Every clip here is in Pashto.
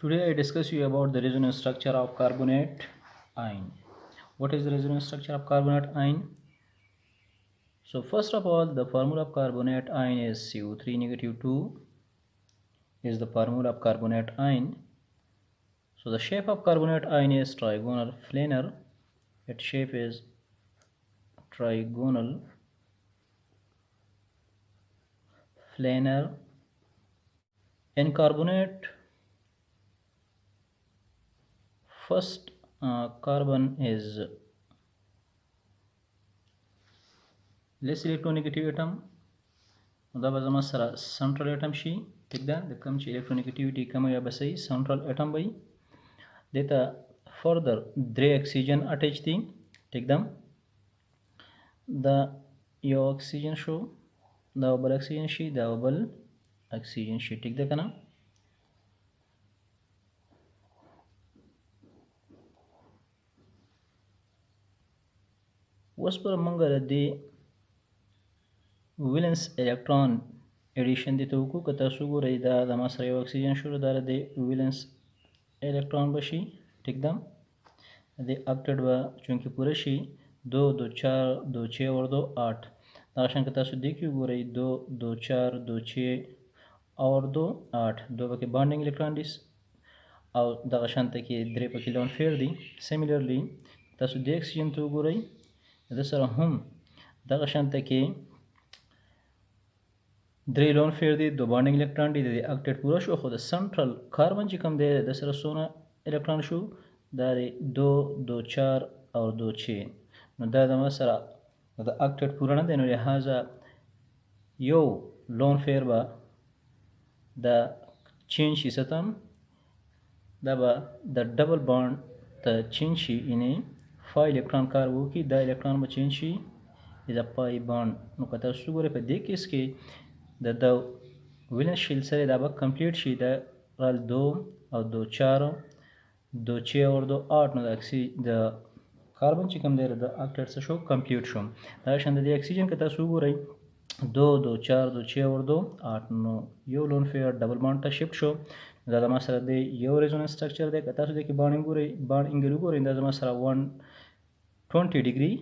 Today I discuss you about the resonance structure of carbonate ion. What is the resonance structure of carbonate ion? So first of all, the formula of carbonate ion is CO3 negative 2 is the formula of carbonate ion. So the shape of carbonate ion is trigonal planar. Its shape is trigonal planar. In carbonate, first carbon is less electronegative atom. دا به زما سره سنټرل اټم شي ټیک ده د کوم چې الکترونیګټیویټي کم یا بسې سنټرل اټم وي دته فردر درې اکسیجن اٹیچ دي ټیک ده دا یو اکسیجن شو دا بل اکسیجن شي دا بل اکسیجن شي ټیک ده کنه اوس پر موږ د ولنس الکترون ایډیشن دي ته وکړو که تاسو ګورئ دا د ما سره یو اکسیجن شو دا د ولنس الکترون بشي ټیک ده د اکټډ به چونکه پوره شي 2 2 4 2 6 और 2 8 دا شان که تاسو دی کې ګورئ 2 2 4 2 6 और 2 8 دو پکې بانډینګ الکترون دي او دغه شان ته کې درې پکې لون فیر دي سیمیلرلی تاسو د اکسیجن ته وګورئ د سره هم دغه شان ته کې درې لون فیر دي دو بانډینګ الکترون دي د اکټډ پوره شو خو د سنټرل کاربن چې کوم دی د سره سونه الکترون شو دا 2 2 4 او 2 6 نو دا د سره د اکټډ پوره نه دی نو لہذا یو لون فیر به د چینج شي ستم دا به د ډبل بانډ ته چینج شي یعنی 5 الکترون کار وکړي دا الکترون به چینج شي از پای بانډ نو که تاسو ګورئ په دې کیس کې د ولنس شیل سره دا به کمپلیټ شي دا رال 2 او 2 4 2 6 اور 2 8 نو د کاربن چې کوم دی د اکټډ څخه شو کمپلیټ شو دا شاند د اکسیجن که تاسو ګورئ 2 2 4 2 6 اور 2 8 نو یو لون فیر ډبل بانډ ته شفت شو دا د ما سره د یو ریزونانس سټرکچر دی که تاسو د کې بانډ ګورئ بانډ انګل ګورئ دا د ما سره 120 ډیګري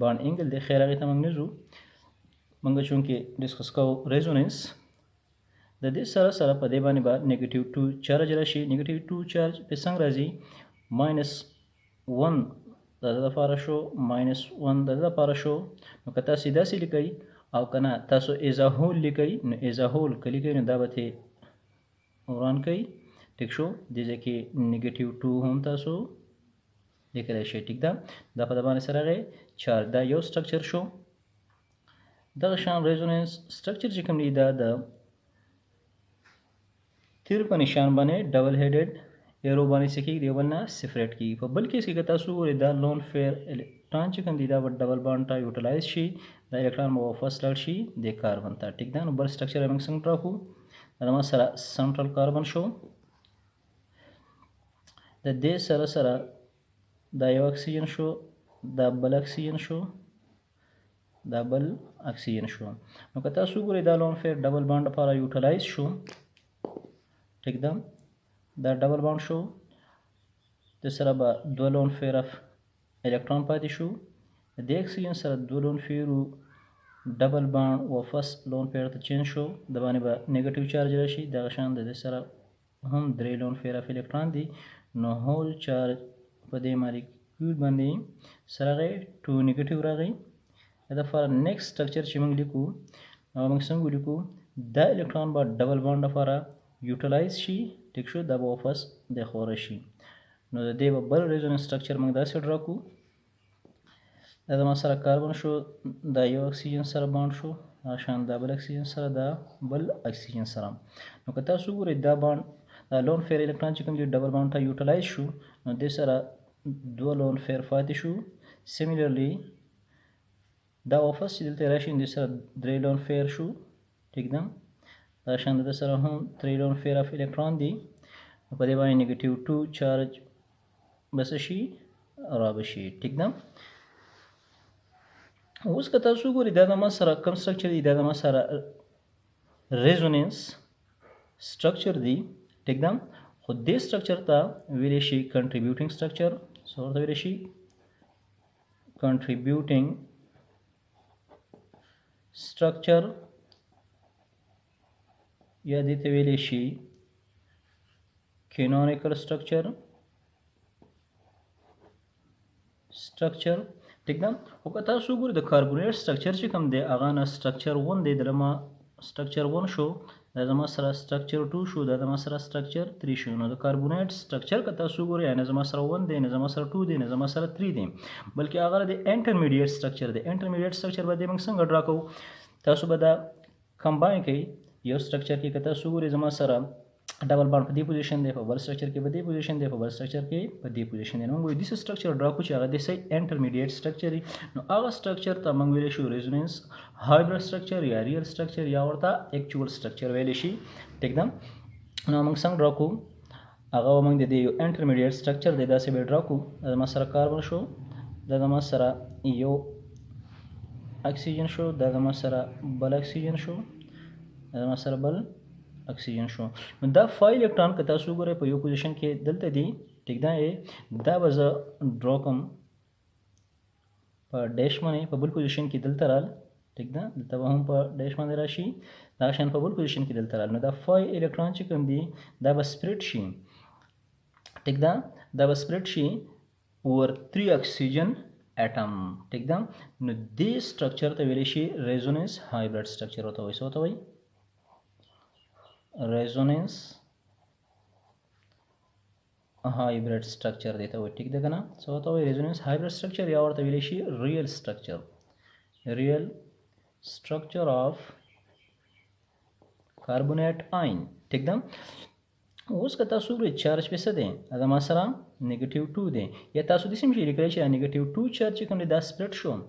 بانډ انګل دی خیر هغه ته موږ نزو موږ چونکه ډیسکس کوو ریزونانس د دې سره سره په دې باندې به نیگیټیو 2 چارج راشي نیگیټیو 2 چارج په څنګه راځي -1 د لپاره شو -1 د لپاره شو نو که تاسو داسې لیکئ او کنه تاسو ایز ا هول لیکئ نو ایز ا هول کلی کوي نو دا به وران کوي ټیک شو د ځکه نیگیټیو 2 هم تاسو لیکلی شئ ټیک ده دا په باندې سره غي 4 دا یو سټرکچر شو دغه شان ریزونانس سټرکچر چې کوم دی دا د تیر په نشان باندې ډبل هیډډ ایرو باندې سکی دی ولنه سیپریټ کی په بل کیس کې تاسو ګورئ دا لون فیر الکترون چې کوم دی دا ډبل بانډ ته یوټیلایز شي دا الکترون مو فرست لړ شي د کاربن ته ټیک ده نو بل سټرکچر موږ څنګه راکو دا ما سره سنټرل کاربن شو د دې سره سره دا یو اکسیجن شو دا بل اکسیجن شو دا بل اکسیجن شو نو که تاسو ګورئ دا لون فیر ډبل بانډ لپاره یوټیلایز شو ټیک ده دا ډبل بانډ شو د سره به دوه لون فیر اف الکترون پاتې شو د اکسیجن سره دوه لون فیرو ډبل بانډ او فرست لون فیر ته چینج شو د باندې به نیگیټیو چارج راشي دغه شان د سره هم درې لون فیر اف الکترون دي نو هول چارج په دې مالیکول باندې سره 2 نیگیټیو راغی دا فار نیکسٹ سټرکچر چې موږ لیکو موږ څنګه لیکو دا الکترون به ډبل بانډ لپاره یوټیلایز شي ټیک شو دا به واپس د خوره شي نو د دې بل ریزونانس سټرکچر موږ داسې ډراکو دا د ما سره کاربن شو دا یو اکسیجن سره بانډ شو شان دا بل اکسیجن سره دا بل اکسیجن سره نو که تاسو ګورئ دا بانډ دا لون فیر الکترون چې کوم دی ډبل بانډ ته یوټیلایز شو نو د سره دوه لون فیر پاتې شو سیمیلرلی دا واپس چې دلته راشي د سره درې لون فیر شو ټیک ده دا شان د سره هم 3 لون فیر اف الکترون دی په دې باندې نیگیټیو 2 چارج بس شي را بشي ټیک ده اوس که تاسو ګورئ دا د ما سره کوم سټرکچر دی دا د ما سره ریزونانس سټرکچر دی ټیک ده خو دې سټرکچر ته ویلی شي کنټریبیوټینګ سټرکچر. څه ورته ویلی شي؟ کنټریبیوټینګ سټرکچر، یا دې ته ویلی شي کینونیکل سټرکچر. ټیک ده. خو که تاسو وګورئ د کاربونیټ سټرکچر چې کوم دی هغه نه سټرکچر 1 دی، دلته سټرکچر 1 شو، دا زما سره سټرکچر 2 شو، دا زما سره سټرکچر 3 شو. نو د کاربونیټ سټرکچر که تاسو وګورئ نه زما سره 1 دی، نه زما سره 2 دی، نه زما سره 3 دی، بلکې هغه د انټرمیډیټ سټرکچر دی. انټرمیډیټ سټرکچر به موږ څنګه ډرا کوو؟ تاسو به دا کمباین کوئ یو سټرکچر کې. که تاسو وګورئ زما سره ډبل بانډ په دې پوزیشن دی، په بل سټرکچر کې په دې پوزیشن دی، په بل سټرکچر کې په دې پوزیشن دی. نو موږ وایو داسې سټرکچر ډرا کوو چې هغه داسې انټرمیډیټ سټرکچر وي. نو هغه سټرکچر ته موږ ویلی شو ریزونانس هایبرډ سټرکچر یا ریل سټرکچر یا ورته اکچوال سټرکچر ویلی شي. ټیک ده. نو موږ څنګه ډرا کوو؟ هغه موږ د دې یو انټرمیډیټ سټرکچر دی داسې به ډرا کوو. دا زما سره کاربن شو، دا زما سره یو اکسیجن شو، دا زما سره بل اکسیجن شو، دا زما سره بل اکسیجن شو. نو دا 5 الکترون که تاسو وګورئ په یو پوزیشن کې دلته دي. ټیک ده. دا به زه ډرا کوم په ډیش باندې، په بل پوزیشن کې دلته رال. ټیک ده. دلته به هم په ډیش باندې راشي، دا شان په بل پوزیشن کې دلته رال. نو دا 5 الکترون چې کوم دي دا به سپریډ شي. ټیک ده. دا به سپریډ شي اوور 3 اکسیجن اټم. ټیک ده. نو دې سټرکچر ته ویلی شي ریزونانس هایبرډ سټرکچر ورته وایي. څه ورته وایي؟ Resonance hybrid structure देता हुआ. ठीक है ना. सो होता हुआ resonance hybrid structure या और village real structure of carbonate ion. ठीक है. उसका तासु चार्ज पे सदे अदा मसरा -2 दे या तासु दिसम शे लिखले छे -2 चार्ज कम दा स्प्लिट शो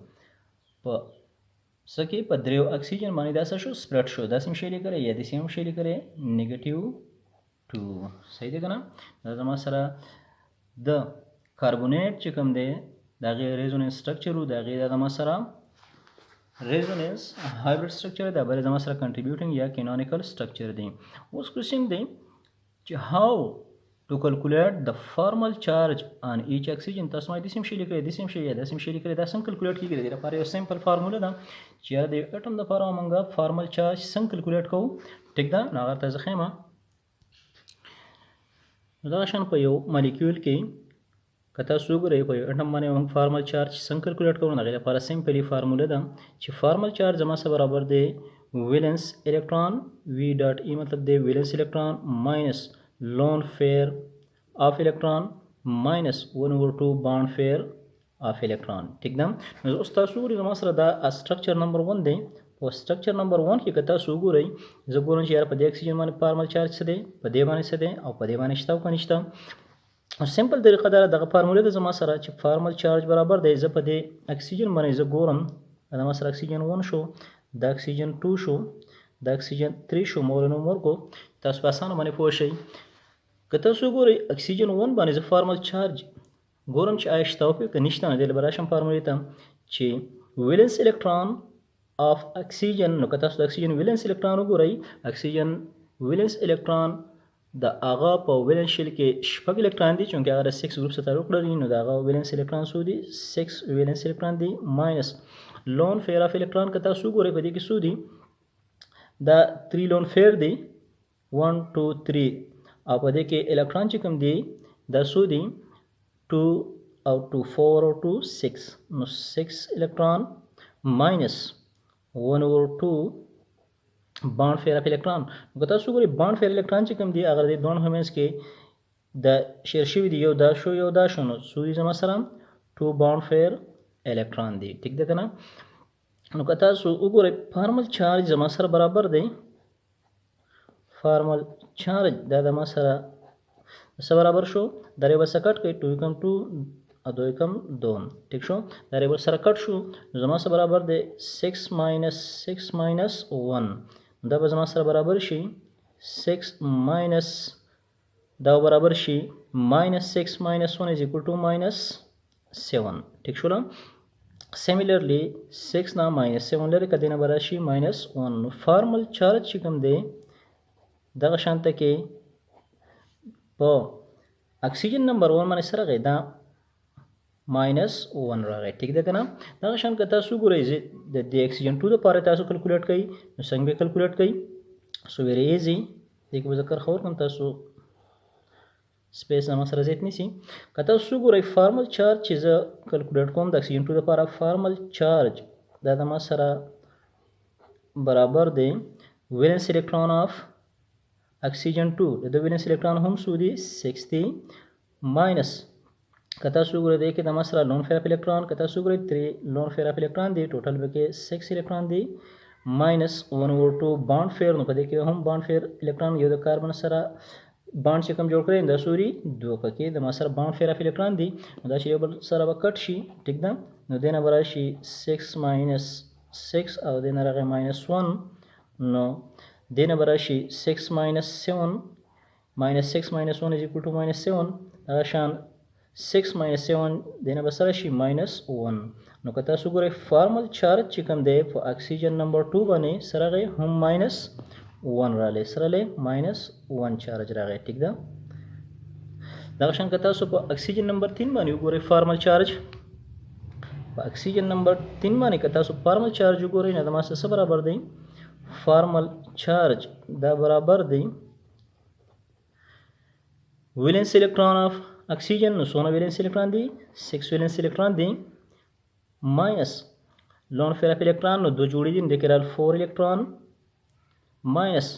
प सके प द्रेव ऑक्सीजन माने दा शो स्प्लिट शो दा सिम शे लिखले या दिसम शे लिखले -2. सही दे ना. दा मसरा द कार्बोनेट च कम दे दा गे रेजोनेंस स्ट्रक्चर दा गे दा मसरा रेजोनेंस हाइब्रिड स्ट्रक्चर दा बरे दा मसरा कंट्रीब्यूटिंग या कैनोनिकल स्ट्रक्चर दे. उस क्वेश्चन दे how to calculate the formal charge on each oxygen. तस्मा दिसम शे लिखले दिसम शे या दसम शे लिखले दा सं कैलकुलेट की गरे पर यो सिंपल फार्मूला दा चिया दे एटम द फार्मा मंगा फॉर्मल चार्ज सं कैलकुलेट को. ठीक दा. ना अगर तजखिमा दाशन पे यो मॉलिक्यूल के कथा सुगरे पे एटम माने हम फॉर्मल चार्ज सं कैलकुलेट को ना गरे पर सिंपली फार्मूला दा छि फॉर्मल चार्ज जमा से बराबर दे valence electron v dot e मतलब दे valence electron minus lone pair of electron minus 1/2 bond pair of electron. ठीक है. उस तासूरी मसरा दा स्ट्रक्चर नंबर 1 दे और स्ट्रक्चर नंबर 1 की कथा सुगुरई जगोरन यार पदे ऑक्सीजन माने फॉर्मल चार्ज से दे पदे माने से दे और पदे माने शताव कनिष्ठा सिंपल तरीका दा फार्मूला दा जमा सरा च फॉर्मल चार्ज बराबर दे ज पदे ऑक्सीजन माने जगोरन दा मसरा ऑक्सीजन 1 शो दा ऑक्सीजन 2 शो दा ऑक्सीजन 3 शो मोरनो मोर को तस पासान माने पोशई कता सुगोरे ऑक्सीजन 1 बाने ज फॉर्मल चार्ज गोरम च आयशताव पे कनिष्ठा दे बराशम फार्मूला ता च वैलेंस इलेक्ट्रॉन ऑफ ऑक्सीजन नो कता सु ऑक्सीजन वैलेंस इलेक्ट्रॉन गोरई ऑक्सीजन वैलेंस इलेक्ट्रॉन द आगा प वैलेंस शेल के शपक इलेक्ट्रॉन दी चूंकि अगर 6 ग्रुप से तारुक लरी नो द आगा वैलेंस इलेक्ट्रॉन सु दी 6 वैलेंस इलेक्ट्रॉन दी minus lone pair of electron कता सुगोरे पदी की सु दी द 3 लोन फेयर दी 1 2 3 आप देखिए इलेक्ट्रॉन चिकम दी 10 दी 2 और 2 4 और 2 6 नो 6 electron minus 1/2 bond pair of electron गता सुगरी बॉन्ड फेयर इलेक्ट्रॉन चिकम दी अगर दे दोनों हमें के द शेरशी दी यो दा शो यो दा शनो सुदी जमा सलाम 2 बॉन्ड फेयर इलेक्ट्रॉन दी. ठीक दे ना. नो कता सु उगरे फॉर्मल चार्ज जमा सर बराबर दे फॉर्मल चार्ज दादा मसरा बराबर शो दारे बस कट के 2 कम 2 और 2 कम 2. ठीक शो दारे बस कट शो जमा से बराबर दे 6 माइनस 1 दा जमा से बराबर शी 6 माइनस दा बराबर शी -6 - 1 इज इक्वल टू -7. ठीक शो ना. सिमिलरली 6 ना -7 लरे कदेना बराशी -1 फॉर्मल चार्ज चिकम दे दगा शांत के په اکسیجن نمبر 1 باندې سره غي دا -1 راغی ټیک ده کنه دا شان که تاسو ګورئ د اکسیجن 2 لپاره تاسو کیلکولیټ کړئ نو څنګه به کیلکولیټ کړئ سو ویری ایزی دغه به ذکر خور کوم تاسو سپیس هم سره زیات نسی که تاسو ګورئ فارمل چارج چې زه کیلکولیټ کوم د اکسیجن 2 لپاره فارمل چارج دا د ما سره برابر دی ویلنس الکترون اف اکسیجن 2 د ویلنس الکترون هم سو دی 60 ماینس که تاسو ګورئ د کې د ما سره لون پیر اف الکترون که تاسو ګورئ 3 لون پیر اف الکترون دی ټوټل به کې 6 الکترون دی ماینس 1/2 بانډ فیر نو په دې کې هم بانډ فیر الکترون یو د کاربن سره بانډ چې کوم جوړ کړی د سوري دوه پکې د ما سره بانډ فیر اف الکترون دی دا چې یو بل سره به کټ شي ټیک ده نو دینه به راشي 6 ماینس 6 او دینه راغی -1 نو دینه به راشي 6 ماینس 7 -6 -1 is equal to -7 هغه شان 6 minus 7 دینه به سره شي -1 نو که تاسو ګورئ فارمل چارج چې کوم دی په اکسیجن نمبر 2 باندې سره غي هم -1 رالی سره له -1 چارج راغی ټیک ده دا شان که تاسو په اکسیجن نمبر 3 باندې وګورئ فارمل چارج په اکسیجن نمبر 3 باندې که تاسو فارمل چارج وګورئ نو د ما سره برابر دی فارمل چارج دا برابر دی ویلنس الکترون اف اکسیجن نو سونه ویلنس الکترون دی 6 ویلنس الکترون دی ماینس لون پیر اف الکترون نو دو جوړی دي نکرال 4 الکترون ماینس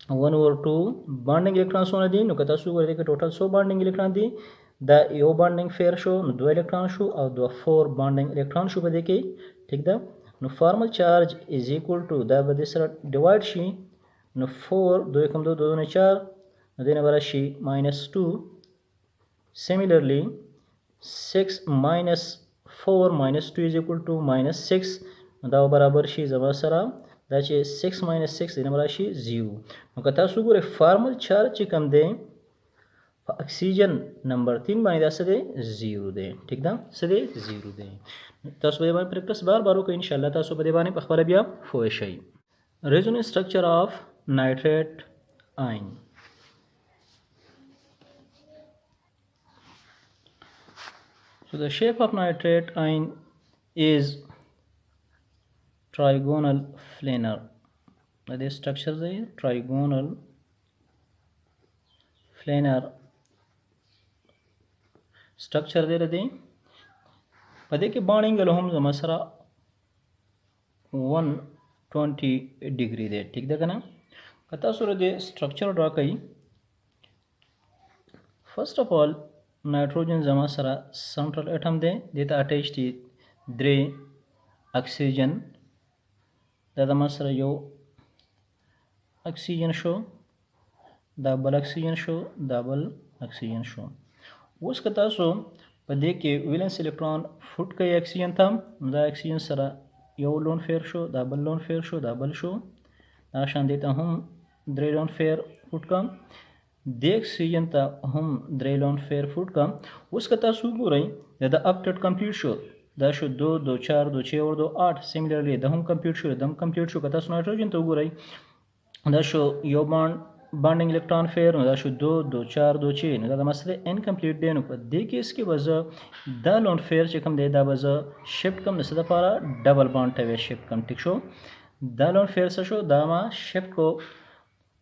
1/2 بانډینګ الکترون سونه دي نو که تاسو ګورئ کې ټوټل 100 بانډینګ الکترون دي دا یو بانډینګ فیر شو نو 2 الکترون شو او 4 بانډینګ الکترون شو بده کې ټیک ده نو فارمل چارج از ایکوال ټو دا به سره ډیوایډ شي نو 4 2 کم 2 2 نه 4 نو دینه برابر شي -2 similarly 6 minus 4 minus 2 is equal to -6 دا برابر شي زما سره دا چې 6 minus 6 دینه برابر شي 0 نو که تاسو ګورئ فارمل چارج چې کوم دی په اکسیجن نمبر 3 باندې دا څه دی 0 دی ټیک ده څه دی 0 دی تاسو به باندې پریکټس بار وکړئ ان شاء الله تاسو به باندې په خپل بیا پوه شئ ریزونانس سټرکچر اف نایټریټ آین So the shape of nitrate ion is trigonal planar. The structure is trigonal planar structure there is. पदे के बॉन्डिंग हम मसरा 120 डिग्री दे ठीक है ना कता सुर दे स्ट्रक्चर ड्रा कई फर्स्ट ऑफ ऑल नाइट्रोजन जमा सरा सेंट्रल एटम दे देता अटैच थी 3 ऑक्सीजन दादा मसरा यो ऑक्सीजन शो डबल ऑक्सीजन शो डबल ऑक्सीजन शो उस कता सो पदे के वैलेंस इलेक्ट्रॉन फुट कई ऑक्सीजन था दा ऑक्सीजन सरा यो लोन फेयर शो डबल लोन फेयर शो डबल शो आशान देता हम 3 लोन फेयर फुट का दे ऑक्सीजन था हम 3 लोन फेयर फुट का उस कता सो Gorai the octet complete show दा शो 2 2 4 2 6 और 2 8 सिमिलरली द हम कंप्लीट शो कता सो नाइट्रोजन तो गुरई दा शो यो बॉन्डिंग इलेक्ट्रॉन फेयर दा शो 2 2 4 2 6 दा मसले इनकम्प्लीट दे नो दे के इसके वजह द लोन फेयर च कम दे दा वजह शिफ्ट कम नसदा पारा डबल बॉन्ड टे शिफ्ट कम टिक शो द लोन फेयर से शो दा मा शिफ्ट को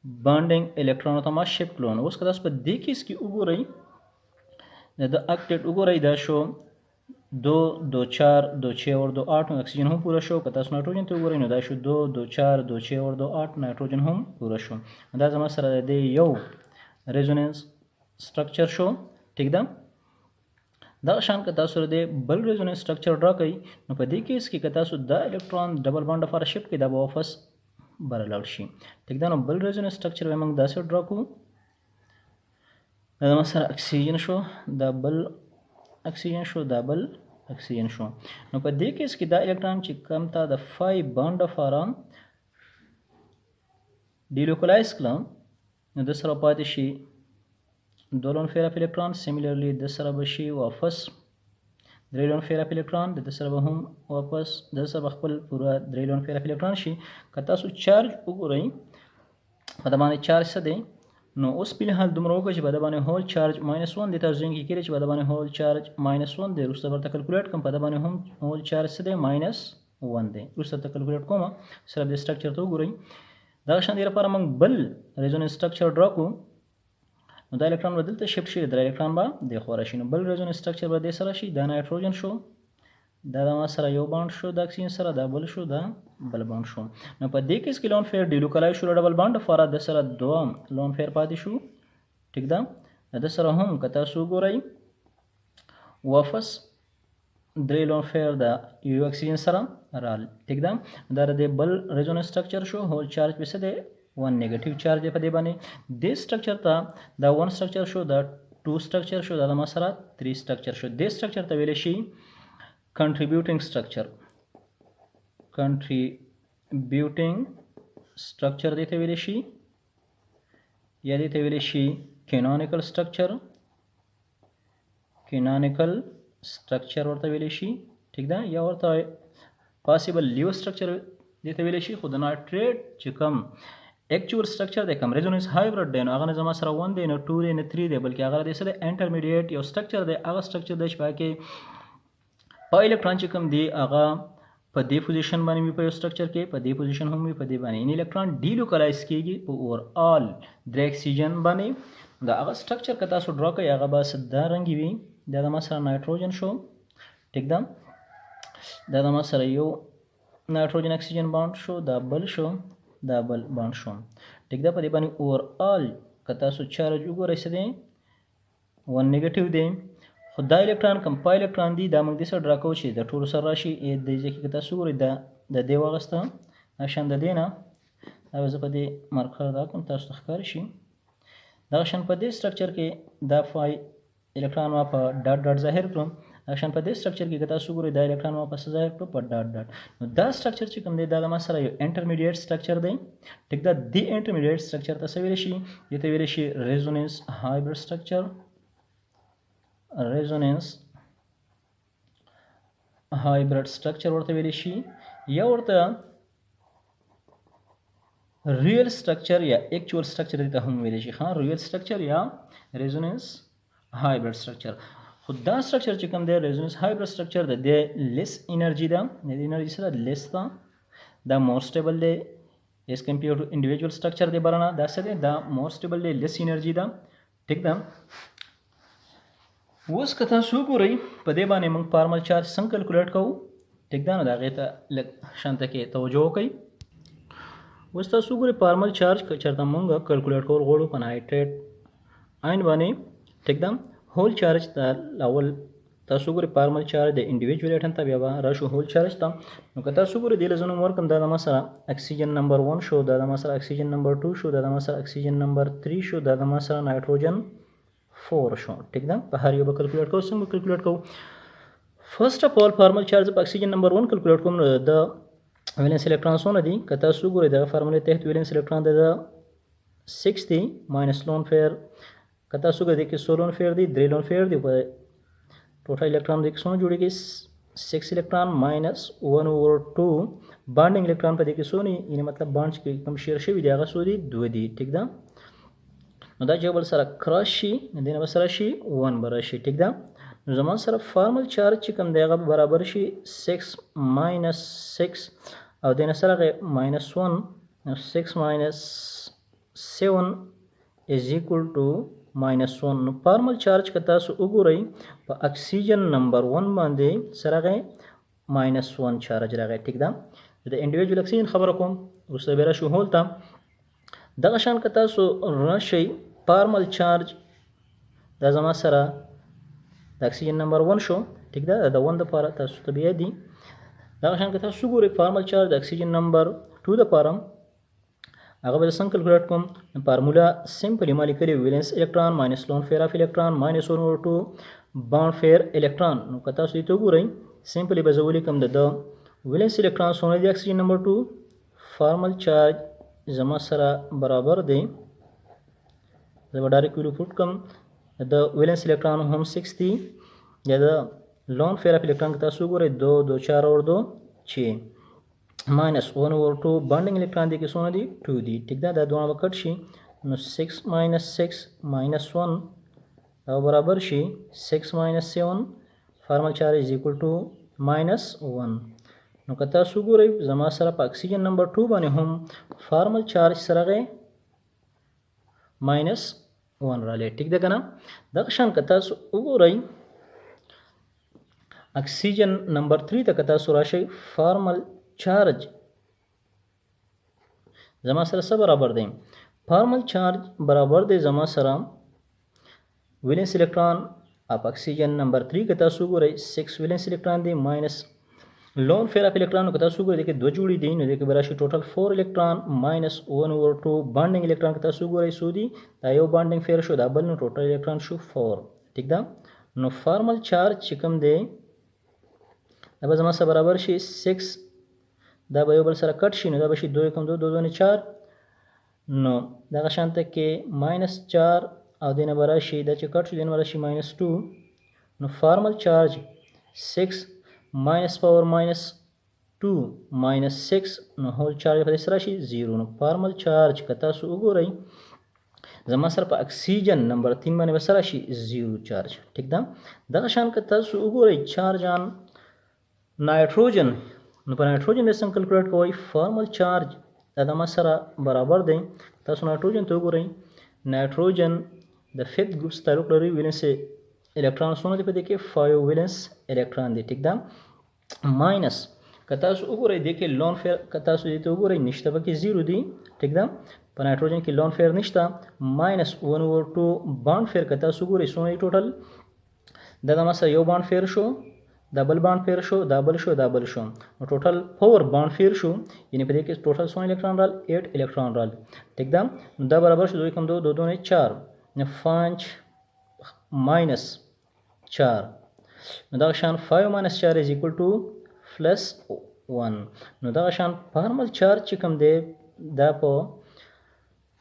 बॉन्डिंग इलेक्ट्रॉन तो मा शिफ्ट लोन उस कदा पर दे के इसकी उगुरई द ऑक्टेट उगुरई दा शो 2 2 4 2 6 और 2 8 ऑक्सीजन हम पूरा शो कता नाइट्रोजन तो उगुरई दा शो 2 2 4 2 6 और 2 8 नाइट्रोजन हम पूरा शो दा जमा सर दे यो रेजोनेंस स्ट्रक्चर शो ठीक दा दा शान कता सर दे बल रेजोनेंस स्ट्रक्चर ड्रा कई नो पदे के इसकी कता सु the electron double bond for shift के दा वापस बरलाउट शी ठीक दा नो बल रेजोनेंस स्ट्रक्चर वे मंग दा से ड्रा को दा सर ऑक्सीजन शो डबल ऑक्सीजन शो डबल ऑक्सीजन शो नो पदे के इसकी दा इलेक्ट्रॉन ची कम ता द 5 बॉन्ड फॉर डिलोकलाइज क्लम नो द सर पाते शी दोलन फेयर ऑफ इलेक्ट्रॉन सिमिलरली द सर बशी वापस द्रेलोन फेयर ऑफ इलेक्ट्रॉन द सर हम वापस द सर खपल पूरा द्रेलोन फेयर ऑफ इलेक्ट्रॉन शी कता सु चार्ज उगुरई पदमाने चार्ज सदे نو اوس په حال دومره وکړه چې په د باندې هول چارج -1 دی. تاسو ځین کې کړئ چې په د باندې هول چارج -1 دی. وروسته ورته کلکولیټ کوم په د باندې هم هول چارج څه دی -1 دی. وروسته ته کلکولیټ کوم سره د سټرکچر ته وګورئ. دا شان دی لپاره موږ بل ریزونانس سټرکچر ډرا کوو. نو دا الکترون به دلته شفټ شي، دا الکترون به د خوا راشي. نو بل ریزونانس سټرکچر به د سره شي. دا نایټروجن شو، دا د ما سره یو بانډ شو د اکسیجن سره، دا بل شو، دا بل بانډ شو. نو په دې کې لون پیر ډیلوکلای شو ډبل بانډ لپاره د سره دوه لون پیر پاتې شو. ټیک ده. د سره هم که تاسو ګورئ واپس درې لون پیر د یو اکسیجن سره رال. ټیک ده. دا د بل ریزونانس سټرکچر شو. هول چارج به څه دی 1 نیگیټیو چارج په دې باندې. د سټرکچر ته دا 1 سټرکچر شو، دا 2 سټرکچر شو، دا د ما سره 3 سټرکچر شو. د سټرکچر ته ویل شي contributing structure دیته ویل شي یا دیته ویل شي canonical structure ورته ویل شي. ټیک ده. یا ورته possible lever structure دیته ویل شي. خو د نایټریټ چې کوم actual structure دی، کوم ریزونانس هایبرید دی، نو هغه زما سره 1 دی، نه 2 دی، نه 3 دی، بلکې هغه د څه دی انټرمیډیټ یو سټرکچر دی. هغه سټرکچر د شپه کې په الکترون چې کوم دی هغه په دې پوزیشن باندې وي، په یو سټرکچر کې په دې پوزیشن هم وي، په دې باندې ان الکترون ډیلوکلایز کیږي په اور آل د اکسیجن باندې. دا هغه سټرکچر که تاسو ډرا کوئ هغه به سدا رنګي وي. دا د ما سره نایټروجن شو. ټیک ده. دا د ما سره یو نایټروجن اکسیجن بانډ شو، دا بل شو، دا بل بانډ شو. ټیک ده. په دې باندې اور آل که تاسو چارج وګورئ څه دی 1 نیگیټیو دی. خو دا الکترون کوم پای الکترون دی دا موږ د سره ډرا کوو چې د ټولو سره راشي. د دې کې تاسو ګورئ دا د دې واغسته شان د دې نه دا زه په دې مارکر دا کوم تاسو ته ښکار شي. دا شان په دې سټرکچر کې دا فای الکترون ما په ډاټ ډاټ ظاهر کړم. شان په دې سټرکچر کې تاسو ګورئ دا الکترون ما په ظاهر کړو په ډاټ ډاټ. نو دا سټرکچر چې کوم دی دا ما سره یو انټرمیډیټ سټرکچر دی. ټیک ده. د انټرمیډیټ سټرکچر ته څه ویل شي؟ دې ته ویل شي ریزونانس هایبرید سټرکچر. ریزونانس هایبرید سټرکچر ورته ویل شي، یا ورته ریل سټرکچر یا اکچوال سټرکچر ته هم ویل شي. ها، ریل سټرکچر یا ریزونانس هایبرید سټرکچر. خو دا سټرکچر چې کوم دی ریزونانس هایبرید سټرکچر د لیس انرژي ده، د انرژي سره لیس ده، دا مور سټیبل دی ایز کمپیئر ټو انډیویجوال سټرکچر دی برانه. دا څه دی؟ دا مور سټیبل دی، لیس انرژي ده. ټیک ده. اوس که تاسو وګورئ په دې باندې موږ فارمل چارج څنګه کیلکولیټ کوو. ټیک ده. نو د هغې ته لږ شانته کې توجه وکړئ. اوس تاسو وګورئ فارمل چارج که چېرته موږ کیلکولیټ کول غواړو په نایټریټ آین باندې. ټیک ده. هول چارج ته اول تاسو وګورئ فارمل چارج د انډیویجوال اټم ته بیا به راشو هول چارج ته. نو که تاسو وګورئ دې له زه نوم ورکړم دا د ما سره اکسیجن نمبر 1 شو، دا د ما سره اکسیجن نمبر 2 شو، دا د ما سره اکسیجن نمبر 3 شو، دا د ما سره نایټروجن 4 شو. ټیک ده. په هر یو به کیلکولیټ کوو. څنګه کیلکولیټ کوو؟ فرست اف آل فارمل چارج په اکسیجن نمبر 1 کیلکولیټ کوم. نو د ویلنس الکترون څونه دي که تاسو وګورئ دغه فارمولې تحت ویلنس الکترون د 6 دی ماینس لون پیر. که تاسو وګورئ کې 16 لون پیر دی، 3 لون پیر دی. په ټوټل الکترون د څونه جوړیږي 6 الکترون ماینس 1/2 بانډینګ الکترون په دې کې څونه یعنی مطلب بانډ چې کوم شیر شوی دی هغه څو دي 2 دي. ټیک ده. نو دا جبل سره کراس شي، دینه به سره شي 1 به راشي. ټیک ده. نو زمان سره فارمل چارج چې کوم دی هغه برابر شي 6 ماینس 6 او دینه سره ماینس 1. نو 6 ماینس 7 از ایکول ټو ماینس 1. نو فارمل چارج که تاسو وګورئ په اکسیجن نمبر 1 باندې سره ماینس 1 چارج راغی. ټیک ده. د انډیویجوال اکسیجن خبره کوم وروسته بیا راشو هول ته. دغه شان که تاسو راشئ فارمل چارج دا زما سره د اکسیجن نمبر 1 شو. ټیک ده. د 1 دپاره تاسو ته بیا دي. دغه شان که تاسو وګورئ فارمل چارج د اکسیجن نمبر 2 دپاره هغه به څنګه کیلکولیټ کوم. فارمولا سمپلی ما لیکلې ویلنس الکترون ماینس لون پیر اف الکترون ماینس 1/2 بانډ پیر الکترون. نو که تاسو دې ته وګورئ سمپلی به زه ولیکم د ویلنس الکترون څونه دی اکسیجن نمبر 2. فارمل چارج زما سره برابر دی، زه به ډایرکټ ویلو پوټ کوم د ویلنس الکترون هم 6 دی، یا د لون پیر اف الکترون که تاسو وګورئ 2 2 4/2 6 ماینس 1/2 بانډینګ الکترون دی کې څونه دي 2 دي. ټیک ده. دا دوه به کټ شي. نو 6 minus 6 minus 1 دا برابر شي 6 minus 7 فارمل چارج is equal to minus 1. نو که تاسو ګورئ زما سره په اکسیجن نمبر 2 باندې هم فارمل چارج سره غي minus 1 رالی ټیک ده کنه. دغه شان که تاسو وګورئ اکسیجن نمبر 3 ته که تاسو راشئ فارمل چارج زما سره څه برابر دی؟ فارمل چارج برابر دی زما سره ویلنس الکترون اپ اکسیجن نمبر 3 که تاسو ګورئ 6 ویلنس الکترون دی ماینس لون فیر اپ الکترون که تاسو ګورئ دغه دوه جوړې دي نو دغه براشي ټوټل 4 الکترون ماینس 1/2 بانډینګ الکترون که تاسو ګورئ سودی دا یو بانډینګ فیر شو دا بل نو ټوټل الکترون شو 4 ٹھیک ده. نو فارمل چارج چې کوم دی دا به زما سره برابر شي 6 دا به یو بل سره کټ شي نو دا به شي 2 کم 2 2 نه 4 نو دغه شانته کې -4 او دینه براشي دا چې کټ شي دینه براشي -2 نو فارمل چارج 6 minus power minus 2 minus 6 نو هول چارج په سره شي 0 نو فارمل چارج کتا سو وګورئ زما سره په اکسیجن نمبر 3 باندې وسره شي 0 چارج ٹھیک ده. دغه شان کتا سو وګورئ چارج آن نایټروجن نو په نایټروجن د څنګه کیلکولیټ کوئ فارمل چارج دا ما سره برابر دی. تاسو نایټروجن ته وګورئ نایټروجن د 5th ګروپ سره تعلق لري ویلنس الکترون سونه دي په دې کې 5 ویلنس الکترون دي ٹھیک ده ماینس کتا سو وګورئ د کې لون فیر کتا سو دې ته وګورئ نشته به کې 0 دي ٹھیک ده په نایټروجن کې لون فیر نشته -1/2 بانډ فیر کتا سو وګورئ سونه ټوټل دا ما سره یو بانډ فیر شو ډبل بانډ فیر شو ډبل شو ډبل شو نو ټوټل 4 بانډ فیر شو یعنی په دې کې ټوټل سونه الکترون رال 8 الکترون رال ٹھیک ده دا برابر شو 2 کم 2 2 2 4 نو 5 minus 4 نو دا شان 5 minus 4 is equal to plus 1 نو دا شان فارمل چارج چې کوم دی دا په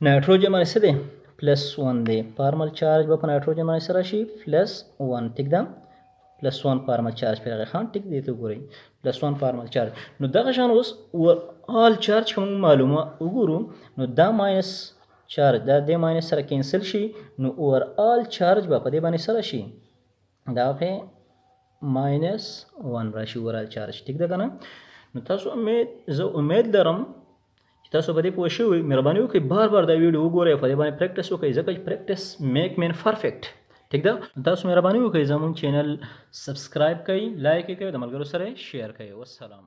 نایټروجن باندې څه دی plus 1 دی فارمل چارج په نایټروجن باندې سره شي plus 1 ټیک ده plus 1 فارمل چارج پر خان ټیک دی ته ګورئ plus 1 فارمل چارج نو دا شان اوس all چارج کوم معلومه وګورو نو دا ماینس چارج دا د ماینس سره کینسل شي نو اوور آل چارج به په دې باندې سره شي دا په -1 راشي اوور آل چارج ټیک ده کنه. نو تاسو امید لرم چې تاسو په دې پوه شئ. مهرباني وکړئ بار بار دا ویډیو وګورئ په دې باندې پریکټس وکړئ ځکه چې پریکټس میک مین پرفیکټ ٹھیک ده. تاسو مهرباني وکړئ زموږ چینل سبسکرایب کړئ لایک کړئ د ملګرو سره شیر کړئ. والسلام.